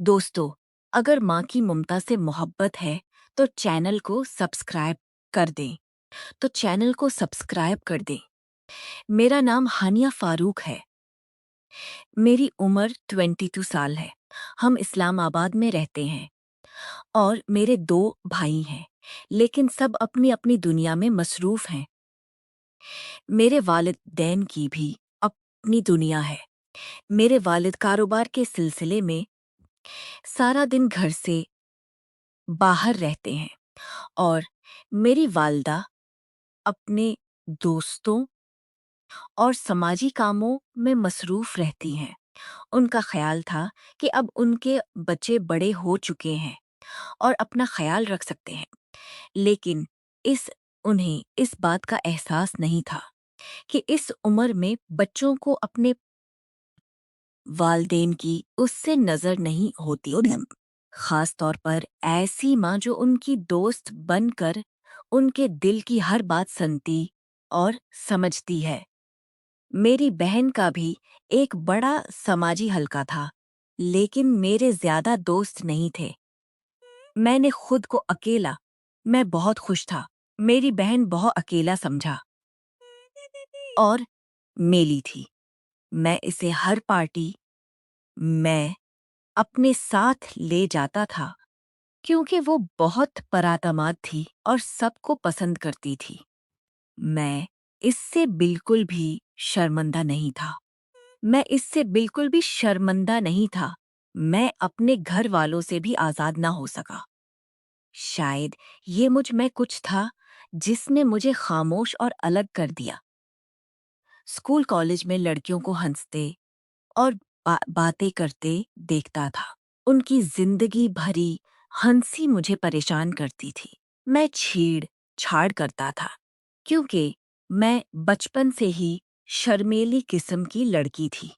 दोस्तों, अगर माँ की ममता से मोहब्बत है तो चैनल को सब्सक्राइब कर दें। मेरा नाम हानिया फारूक है। मेरी उम्र 22 साल है। हम इस्लामाबाद में रहते हैं और मेरे 2 भाई हैं, लेकिन सब अपनी अपनी दुनिया में मसरूफ हैं। मेरे वालिदैन की भी अपनी दुनिया है। मेरे वालिद कारोबार के सिलसिले में सारा दिन घर से बाहर रहते हैं और मेरी वालदा अपने दोस्तों और समाजी कामों में मसरूफ रहती हैं। उनका ख्याल था कि अब उनके बच्चे बड़े हो चुके हैं और अपना ख्याल रख सकते हैं, लेकिन उन्हें इस बात का एहसास नहीं था कि इस उम्र में बच्चों को अपने वालदेन की उससे नज़र नहीं होती। खास तौर पर ऐसी माँ जो उनकी दोस्त बनकर उनके दिल की हर बात सुनती और समझती है। मेरी बहन का भी एक बड़ा समाजी हलका था, लेकिन मेरे ज्यादा दोस्त नहीं थे। मैंने खुद को अकेला मैं बहुत खुश था। मेरी बहन बहुत अकेला समझा और मेली थी। मैं इसे हर पार्टी में अपने साथ ले जाता था क्योंकि वो बहुत परातमाद थी और सबको पसंद करती थी। मैं इससे बिल्कुल भी शर्मिंदा नहीं था। मैं अपने घर वालों से भी आजाद ना हो सका। शायद ये मुझ में कुछ था जिसने मुझे खामोश और अलग कर दिया। स्कूल कॉलेज में लड़कियों को हंसते और बातें करते देखता था। उनकी जिंदगी भरी हंसी मुझे परेशान करती थी। मैं छीड़ छाड़ करता था क्योंकि मैं बचपन से ही शर्मीली किस्म की लड़की थी।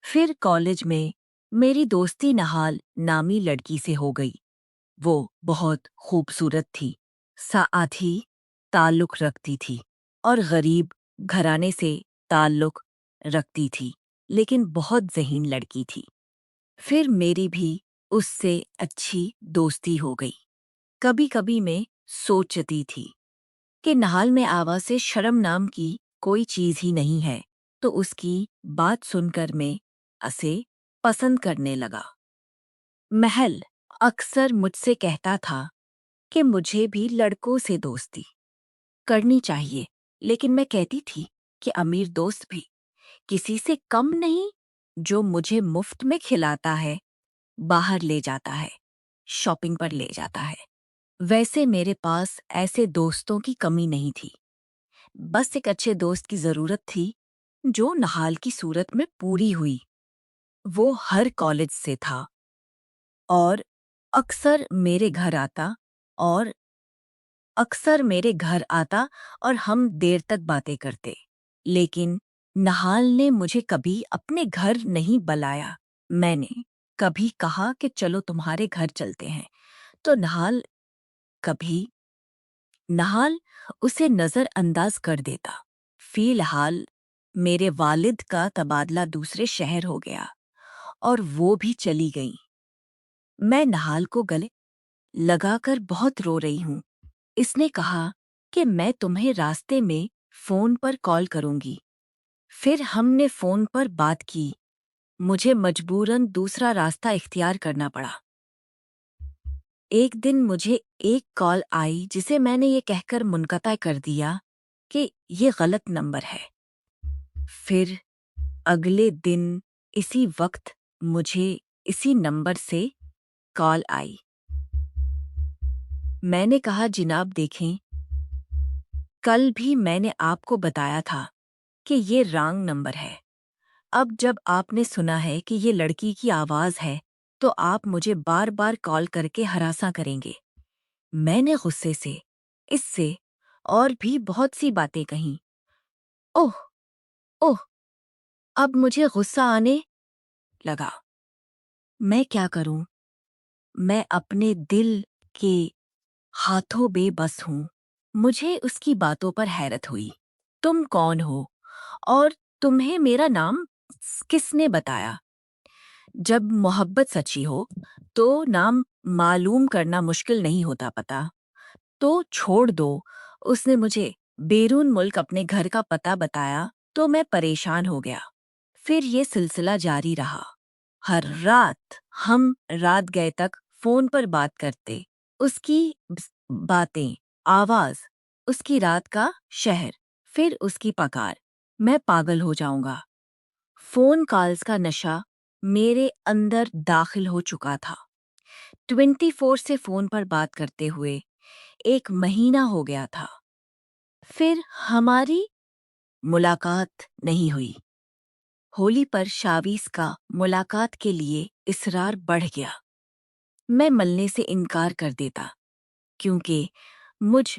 फिर कॉलेज में मेरी दोस्ती नहाल नामी लड़की से हो गई। वो बहुत खूबसूरत थी, साथी ताल्लुक रखती थी और गरीब घराने से ताल्लुक रखती थी, लेकिन बहुत ज़हीन लड़की थी। फिर मेरी भी उससे अच्छी दोस्ती हो गई। कभी कभी मैं सोचती थी कि नहाल में आवाज़ से शर्म नाम की कोई चीज़ ही नहीं है, तो उसकी बात सुनकर मैं उसे पसंद करने लगा। महल अक्सर मुझसे कहता था कि मुझे भी लड़कों से दोस्ती करनी चाहिए, लेकिन मैं कहती थी कि अमीर दोस्त भी किसी से कम नहीं, जो मुझे मुफ्त में खिलाता है, बाहर ले जाता है, शॉपिंग पर ले जाता है। वैसे मेरे पास ऐसे दोस्तों की कमी नहीं थी। बस एक अच्छे दोस्त की जरूरत थी जो नहाल की सूरत में पूरी हुई। वो हर कॉलेज से था और अक्सर मेरे घर आता और और हम देर तक बातें करते। लेकिन नहाल ने मुझे कभी अपने घर नहीं बुलाया। मैंने कभी कहा कि चलो तुम्हारे घर चलते हैं, तो कभी नहाल उसे नजरअंदाज कर देता। फिलहाल मेरे वालिद का तबादला दूसरे शहर हो गया और वो भी चली गई। मैं नहाल को गले लगाकर बहुत रो रही हूँ। इसने कहा कि मैं तुम्हें रास्ते में फोन पर कॉल करूंगी। फिर हमने फोन पर बात की। मुझे मजबूरन दूसरा रास्ता इख्तियार करना पड़ा। एक दिन मुझे एक कॉल आई जिसे मैंने ये कहकर मुनक़ता कर दिया कि ये गलत नंबर है। फिर अगले दिन इसी वक्त मुझे इसी नंबर से कॉल आई। मैंने कहा, जनाब देखें, कल भी मैंने आपको बताया था कि ये रॉन्ग नंबर है। अब जब आपने सुना है कि ये लड़की की आवाज़ है, तो आप मुझे बार बार कॉल करके हरासा करेंगे। मैंने गुस्से से इससे और भी बहुत सी बातें कहीं। ओह ओह, अब मुझे गुस्सा आने लगा। मैं क्या करूं? मैं अपने दिल के हाथों बेबस हूं। मुझे उसकी बातों पर हैरत हुई। तुम कौन हो और तुम्हें मेरा नाम किसने बताया? جب محبت سچی ہو تو نام معلوم کرنا مشکل نہیں ہوتا پتا. تو چھوڑ دو. اس نے مجھے بیرون ملک اپنے گھر کا پتہ بتایا تو میں پریشان ہو گیا. پھر یہ سلسلہ جاری رہا. ہر رات ہم رات گئے تک فون پر بات کرتے. اس کی باتیں، آواز، اس کی رات کا شہر، پھر اس کی پکار. میں پاگل ہو جاؤں گا. فون کالز کا نشہ میرے اندر داخل ہو چکا تھا. 24 سے فون پر بات کرتے ہوئے 1 مہینہ ہو گیا تھا. پھر ہماری ملاقات نہیں ہوئی. ہولی پر شاویز کا ملاقات کے لیے اصرار بڑھ گیا. میں ملنے سے انکار کر دیتا کیونکہ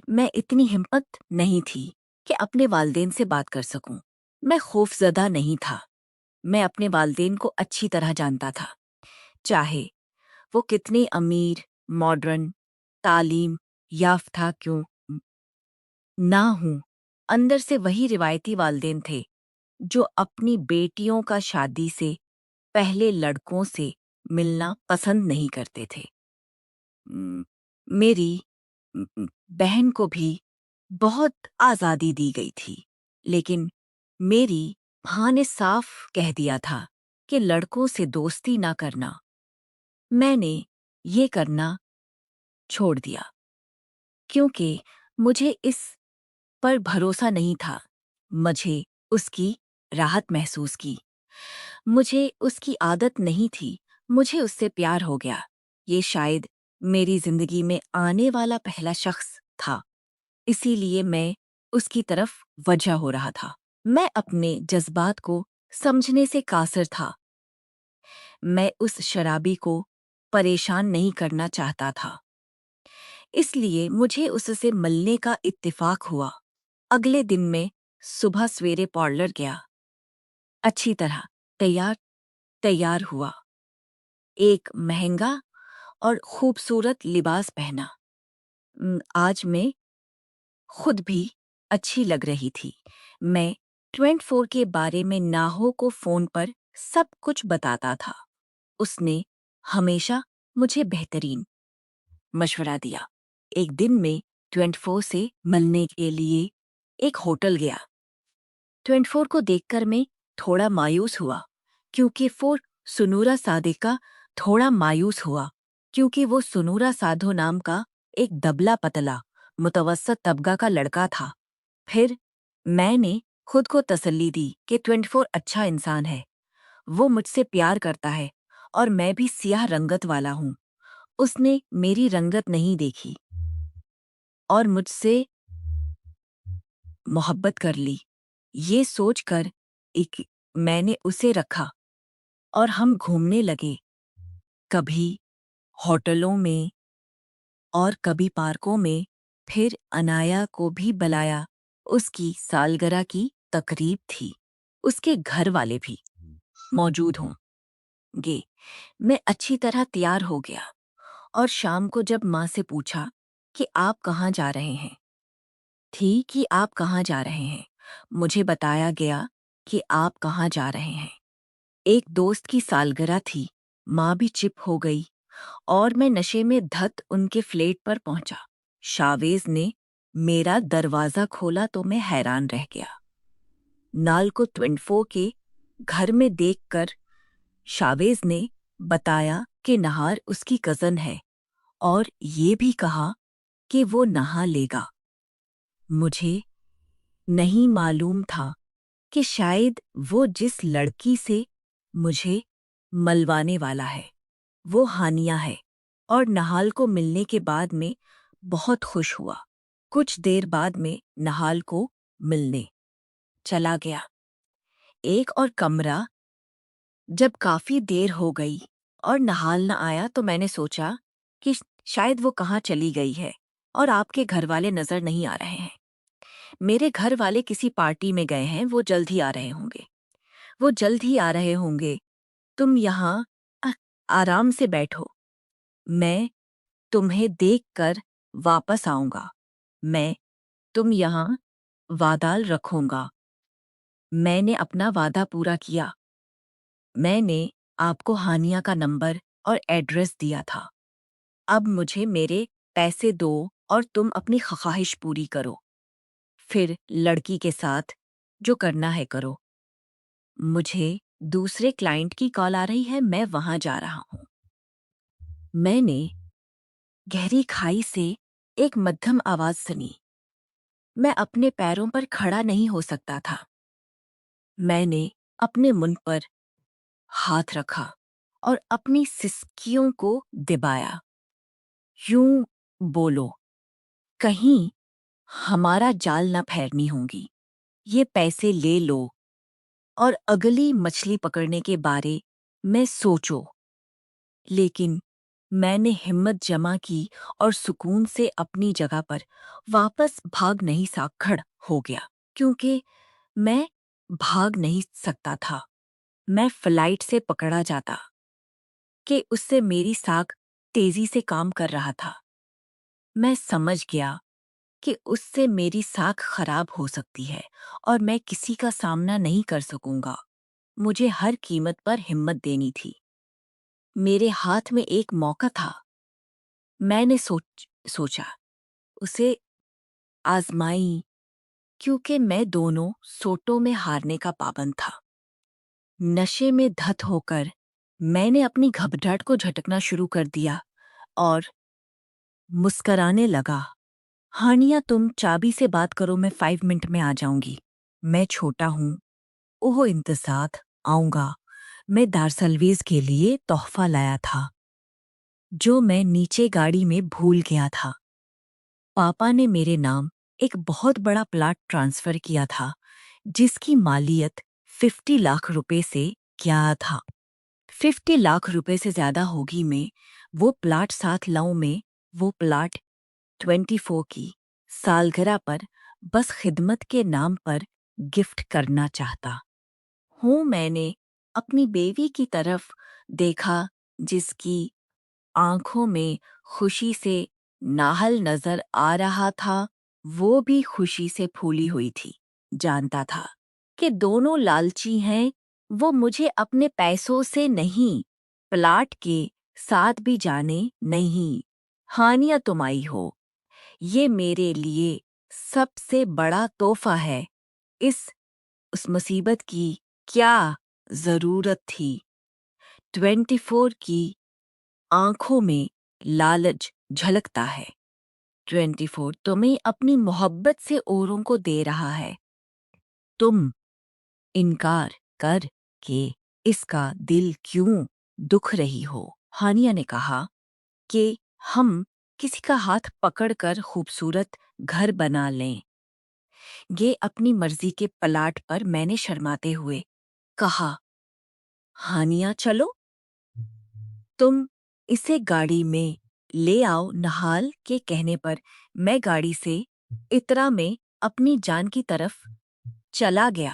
میں اتنی ہمت نہیں تھی کہ اپنے والدین سے بات کر سکوں. میں خوف زدہ نہیں تھا. میں اپنے والدین کو اچھی طرح جانتا تھا. چاہے وہ کتنے امیر، ماڈرن، تعلیم یافتہ کیوں نہ ہوں، اندر سے وہی روایتی والدین تھے جو اپنی بیٹیوں کا شادی سے پہلے لڑکوں سے ملنا پسند نہیں کرتے تھے. میری بہن کو بھی بہت آزادی دی گئی تھی، لیکن میری ماں نے صاف کہہ دیا تھا کہ لڑکوں سے دوستی نہ کرنا. میں نے یہ کرنا چھوڑ دیا کیونکہ مجھے اس پر بھروسہ نہیں تھا. مجھے اس کی راحت محسوس کی. مجھے اس کی عادت نہیں تھی. مجھے اس سے پیار ہو گیا. یہ شاید میری زندگی میں آنے والا پہلا شخص تھا، اسی لیے میں اس کی طرف وجہ ہو رہا تھا. میں اپنے جذبات کو سمجھنے سے قاصر تھا. میں اس شرابی کو پریشان نہیں کرنا چاہتا تھا. اس لیے مجھے اس سے ملنے کا اتفاق ہوا. اگلے دن میں صبح سویرے پارلر گیا. اچھی طرح تیار ہوا. ایک مہنگا اور خوبصورت لباس پہنا. آج میں خود بھی اچھی لگ رہی تھی. میں 24 کے بارے میں ناہو کو فون پر سب کچھ بتاتا تھا. اس نے ہمیشہ مجھے بہترین مشورہ دیا. ایک دن میں 24 سے ملنے کے لیے ایک ہوٹل گیا. 24 کو دیکھ کر میں تھوڑا مایوس ہوا کیونکہ وہ سنورا سادھو نام کا ایک دبلا پتلا متوسط طبقہ کا لڑکا تھا. پھر میں نے خود کو تسلی دی کہ 24 اچھا انسان ہے. وہ مجھ سے پیار کرتا ہے اور میں بھی سیاہ رنگت والا ہوں. اس نے میری رنگت نہیں دیکھی اور مجھ سے محبت کر لی. یہ سوچ کر میں نے اسے رکھا اور ہم گھومنے لگے. کبھی ہوٹلوں میں اور کبھی پارکوں میں. پھر انایا کو بھی بلایا. اس کی سالگرہ کی تقریب تھی. اس کے گھر والے بھی موجود ہوں گے. میں اچھی طرح تیار ہو گیا اور شام کو جب ماں سے پوچھا کہ آپ کہاں جا رہے ہیں مجھے بتایا گیا کہ آپ کہاں جا رہے ہیں. ایک دوست کی سالگرہ تھی. ماں بھی چپ ہو گئی اور میں نشے میں دھت ان کے فلیٹ پر پہنچا. شاویز نے میرا دروازہ کھولا تو میں حیران رہ گیا. نال کو 24 کے گھر میں دیکھ کر شاویز نے بتایا کہ نہار اس کی کزن ہے اور یہ بھی کہا کہ وہ نہا لے گا. مجھے نہیں معلوم تھا کہ شاید وہ جس لڑکی سے مجھے ملوانے والا ہے وہ ہانیہ ہے. اور نہال کو ملنے کے بعد میں بہت خوش ہوا. کچھ دیر بعد میں نہال کو ملنے چلا گیا. ایک اور کمرہ. جب کافی دیر ہو گئی اور نہال نہ آیا تو میں نے سوچا کہ شاید وہ کہاں چلی گئی ہے اور آپ کے گھر والے نظر نہیں آ رہے ہیں. میرے گھر والے کسی پارٹی میں گئے ہیں. وہ جلد ہی آ رہے ہوں گے. تم یہاں آرام سے بیٹھو. میں تمہیں دیکھ کر واپس آؤں گا. میں تم یہاں وادال رکھوں گا. میں نے اپنا وعدہ پورا کیا. میں نے آپ کو ہانیہ کا نمبر اور ایڈریس دیا تھا۔ اب مجھے میرے پیسے دو اور تم اپنی خواہش پوری کرو، پھر لڑکی کے ساتھ جو کرنا ہے کرو۔ مجھے دوسرے کلائنٹ کی کال آ رہی ہے، میں وہاں جا رہا ہوں۔ میں نے گہری کھائی سے ایک مدھم آواز سنی۔ میں اپنے پیروں پر کھڑا نہیں ہو سکتا تھا۔ میں نے اپنے منہ پر ہاتھ رکھا اور اپنی سسکیوں کو دبایا۔ یوں بولو، کہیں ہمارا جال نہ پھیرنی ہوں گی۔ یہ پیسے لے لو اور اگلی مچھلی پکڑنے کے بارے میں سوچو۔ لیکن میں نے ہمت جمع کی اور سکون سے اپنی جگہ پر واپس بھاگ نہیں کھڑ ہو گیا، کیونکہ میں بھاگ نہیں سکتا تھا۔ میں فلائٹ سے پکڑا جاتا کہ اس سے میری ساکھ تیزی سے کام کر رہا تھا۔ میں سمجھ گیا کہ اس سے میری ساکھ خراب ہو سکتی ہے اور میں کسی کا سامنا نہیں کر سکوں گا۔ مجھے ہر قیمت پر ہمت دینی تھی۔ میرے ہاتھ میں ایک موقع تھا۔ میں نے سوچا اسے آزمائی، کیونکہ میں دونوں سوٹوں میں ہارنے کا پابند تھا۔ نشے میں دھت ہو کر میں نے اپنی گھبراہٹ کو جھٹکنا شروع کر دیا اور مسکرانے لگا۔ ہانیہ، تم چابی سے بات کرو، میں 5 منٹ میں آ جاؤں گی۔ میں چھوٹا ہوں، اوہ انتظار آؤں گا۔ میں دارسلویز کے لیے تحفہ لایا تھا جو میں نیچے گاڑی میں بھول گیا تھا۔ پاپا نے میرے نام ایک بہت بڑا پلاٹ ٹرانسفر کیا تھا جس کی مالیت 50 لاکھ روپے سے کیا تھا۔ 50 لاکھ روپے سے زیادہ ہوگی۔ میں وہ پلاٹ ساتھ لاؤں، میں وہ پلاٹ 24 کی سالگرہ پر بس خدمت کے نام پر گفٹ کرنا چاہتا ہوں۔ میں نے اپنی بیوی کی طرف دیکھا جس کی آنکھوں میں خوشی سے ناہل نظر آ رہا تھا، وہ بھی خوشی سے پھولی ہوئی تھی۔ جانتا تھا کہ دونوں لالچی ہیں، وہ مجھے اپنے پیسوں سے نہیں، پلاٹ کے ساتھ بھی جانے نہیں۔ ہانیہ، تم آئی ہو، یہ میرے لیے سب سے بڑا تحفہ ہے۔ اس مصیبت کی کیا ضرورت تھی؟ 24 کی آنکھوں میں لالچ جھلکتا ہے۔ 24 تمہیں اپنی محبت سے اوروں کو دے رہا ہے۔ تم انکار کر کے اس کا دل کیوں دکھ رہی ہو؟ ہانیہ نے کہا کہ ہم کسی کا ہاتھ پکڑ کر خوبصورت گھر بنا لیں گے اپنی مرضی کے پلاٹ پر۔ میں نے شرماتے ہوئے کہا، ہانیہ چلو، تم اسے گاڑی میں لے آؤ۔ نہال کے کہنے پر میں گاڑی سے اترا، میں اپنی جان کی طرف چلا گیا۔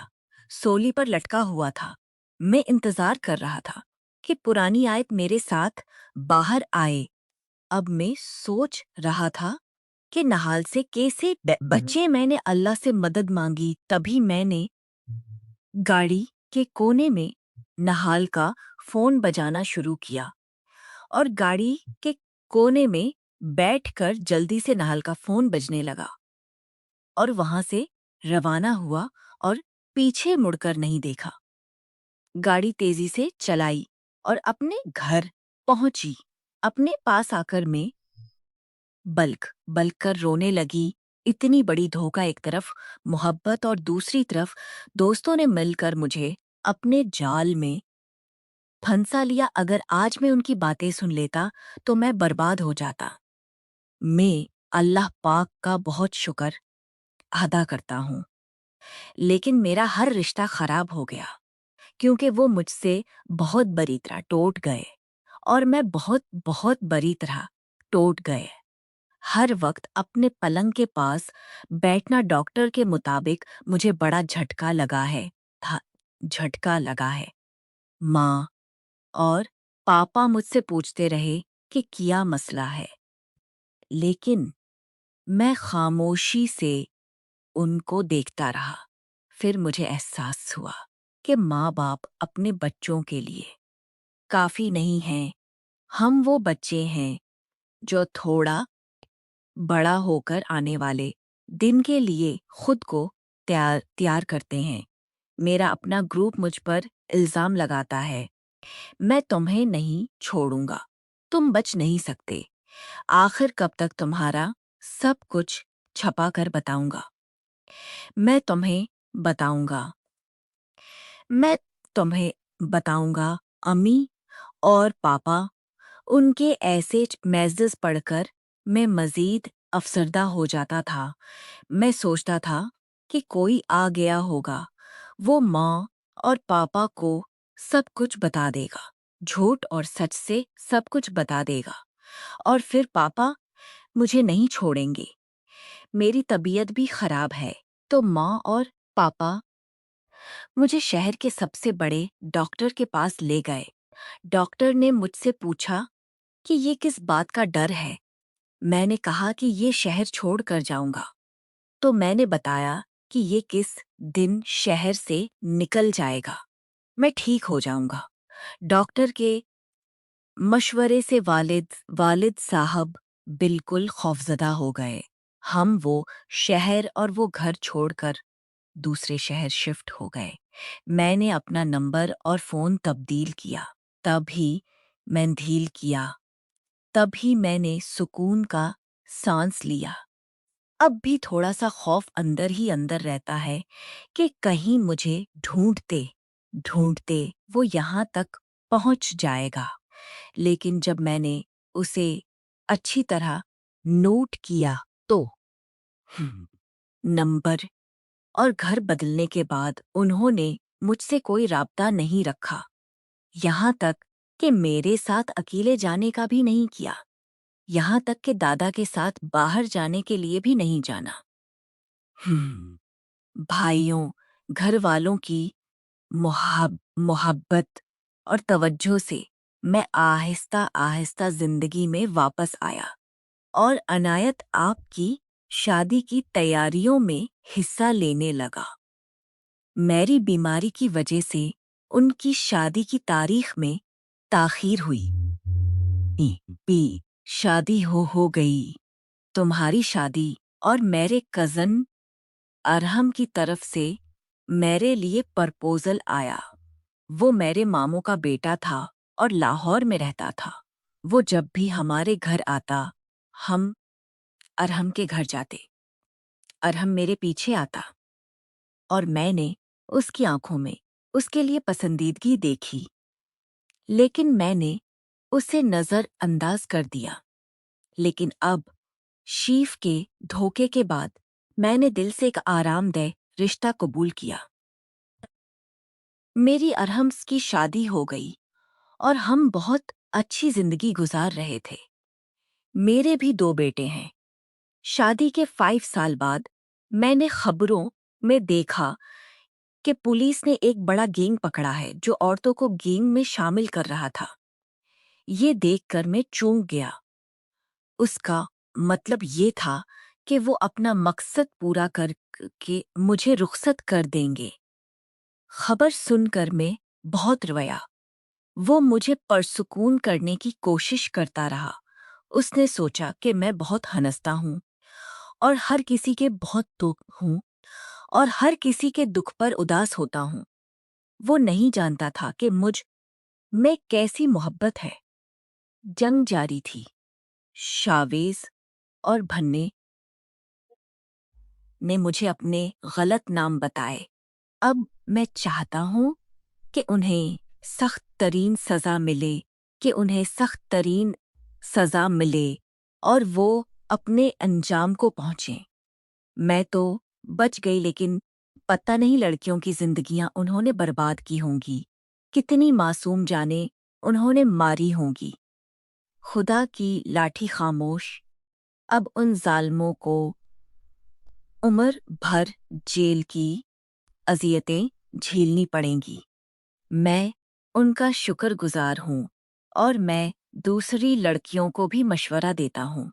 سولی پر لٹکا ہوا تھا۔ میں انتظار کر رہا تھا کہ پرانی آیت میرے ساتھ باہر آئے۔ اب میں سوچ رہا تھا کہ نہال سے کیسے بچے۔ میں نے اللہ سے مدد مانگی۔ تبھی میں نے گاڑی کے کونے میں نہال کا فون بجانا شروع کیا اور گاڑی کے کونے میں بیٹھ کر جلدی سے نہال کا فون بجنے لگا اور وہاں سے روانہ ہوا اور پیچھے مڑ کر نہیں دیکھا۔ گاڑی تیزی سے چلائی اور اپنے گھر پہنچی۔ اپنے پاس آ کر میں بلک کر رونے لگی۔ اتنی بڑی دھوکہ، ایک طرف محبت اور دوسری طرف دوستوں نے مل کر مجھے اپنے جال میں پھنسا لیا۔ اگر آج میں ان کی باتیں سن لیتا تو میں برباد ہو جاتا۔ میں اللہ پاک کا بہت شکر ادا کرتا ہوں، لیکن میرا ہر رشتہ خراب ہو گیا کیونکہ وہ مجھ سے بہت بری طرح ٹوٹ گئے اور میں بہت بری طرح ٹوٹ گئے۔ ہر وقت اپنے پلنگ کے پاس بیٹھنا ڈاکٹر کے مطابق مجھے بڑا جھٹکا لگا ہے۔ ماں اور پاپا مجھ سے پوچھتے رہے کہ کیا مسئلہ ہے، لیکن میں خاموشی سے ان کو دیکھتا رہا۔ پھر مجھے احساس ہوا کہ ماں باپ اپنے بچوں کے لیے काफी नहीं हैं। हम वो बच्चे हैं जो थोड़ा बड़ा होकर आने वाले दिन के लिए खुद को तैयार तैयार करते हैं। मेरा अपना ग्रुप मुझ पर इल्जाम लगाता है। मैं तुम्हें नहीं छोड़ूंगा। तुम बच नहीं सकते। आखिर कब तक तुम्हारा सब कुछ छपा कर बताऊंगा। मैं तुम्हें बताऊंगा। मैं तुम्हें बताऊंगा। अम्मी और पापा, उनके ऐसे मैसेज पढ़कर मैं मजीद अफसरदा हो जाता था। मैं सोचता था कि कोई आ गया होगा, वो माँ और पापा को सब कुछ बता देगा, झूठ और सच से सब कुछ बता देगा, और फिर पापा मुझे नहीं छोड़ेंगे। मेरी तबीयत भी खराब है, तो माँ और पापा मुझे शहर के सबसे बड़े डॉक्टर के पास ले गए। डॉक्टर ने मुझसे पूछा कि ये किस बात का डर है। मैंने कहा कि ये शहर छोड़ कर जाऊंगा। तो मैंने बताया कि ये किस दिन शहर से निकल जाएगा, मैं ठीक हो जाऊंगा। डॉक्टर के मशवरे से वालिद साहब बिल्कुल खौफजदा हो गए। हम वो शहर और वो घर छोड़कर दूसरे शहर शिफ्ट हो गए। मैंने अपना नंबर और फ़ोन तब्दील किया। तभी मैं ढील किया। तभी मैंने सुकून का सांस लिया। अब भी थोड़ा सा खौफ अंदर ही अंदर रहता है कि कहीं मुझे ढूंढते ढूंढते वो यहाँ तक पहुंच जाएगा। लेकिन जब मैंने उसे अच्छी तरह नोट किया तो नंबर और घर बदलने के बाद उन्होंने मुझसे कोई राब्ता नहीं रखा, यहाँ तक कि मेरे साथ अकेले जाने का भी नहीं किया, यहाँ तक कि दादा के साथ बाहर जाने के लिए भी नहीं जाना। भाइयों, घर वालों की मोहब्बत और तवज्जो से मैं आहिस्ता आहिस्ता जिंदगी में वापस आया और अनायत आपकी शादी की तैयारियों में हिस्सा लेने लगा। मेरी बीमारी की वजह से उनकी शादी की तारीख में ताखीर हुई। पी शादी हो गई। तुम्हारी शादी और मेरे कज़न अरहम की तरफ से मेरे लिए प्रपोजल आया। वो मेरे मामू का बेटा था और लाहौर में रहता था। वो जब भी हमारे घर आता, हम अरहम के घर जाते। अरहम मेरे पीछे आता और मैंने उसकी आंखों में उसके लिए पसंदीदगी देखी, लेकिन मैंने उसे नजर अंदाज कर दिया। लेकिन अब शीफ के धोखे के बाद मैंने दिल से एक आरामदेह रिश्ता कबूल किया। मेरी अरहम की शादी हो गई और हम बहुत अच्छी जिंदगी गुजार रहे थे। मेरे भी 2 बेटे हैं। शादी के 5 साल बाद मैंने खबरों में देखा कि पुलिस ने एक बड़ा गैंग पकड़ा है जो औरतों को गैंग में शामिल कर रहा था। ये देखकर मैं चौंक गया। उसका मतलब ये था कि वो अपना मकसद पूरा कर के मुझे रुखसत कर देंगे। खबर सुनकर मैं बहुत रोया। वो मुझे परसुकून करने की कोशिश करता रहा। उसने सोचा कि मैं बहुत हंसता हूँ और हर किसी के बहुत दुख हूँ और हर किसी के दुख पर उदास होता हूँ। वो नहीं जानता था कि मुझ में कैसी मोहब्बत है। जंग जारी थी। शावेज और भन्ने ने मुझे अपने गलत नाम बताए। अब मैं चाहता हूँ कि उन्हें सख्त तरीन सज़ा मिले, कि उन्हें सख्त तरीन सज़ा मिले और वो अपने अंजाम को पहुँचें। मैं तो बच गई, लेकिन पता नहीं लड़कियों की जिंदगियां उन्होंने बर्बाद की होंगी। कितनी मासूम जाने उन्होंने मारी होंगी। खुदा की लाठी खामोश। अब उन जालिमों को उम्र भर जेल की अज़ियतें झेलनी पड़ेंगी। मैं उनका शुक्रगुजार हूँ और मैं दूसरी लड़कियों को भी मशवरा देता हूँ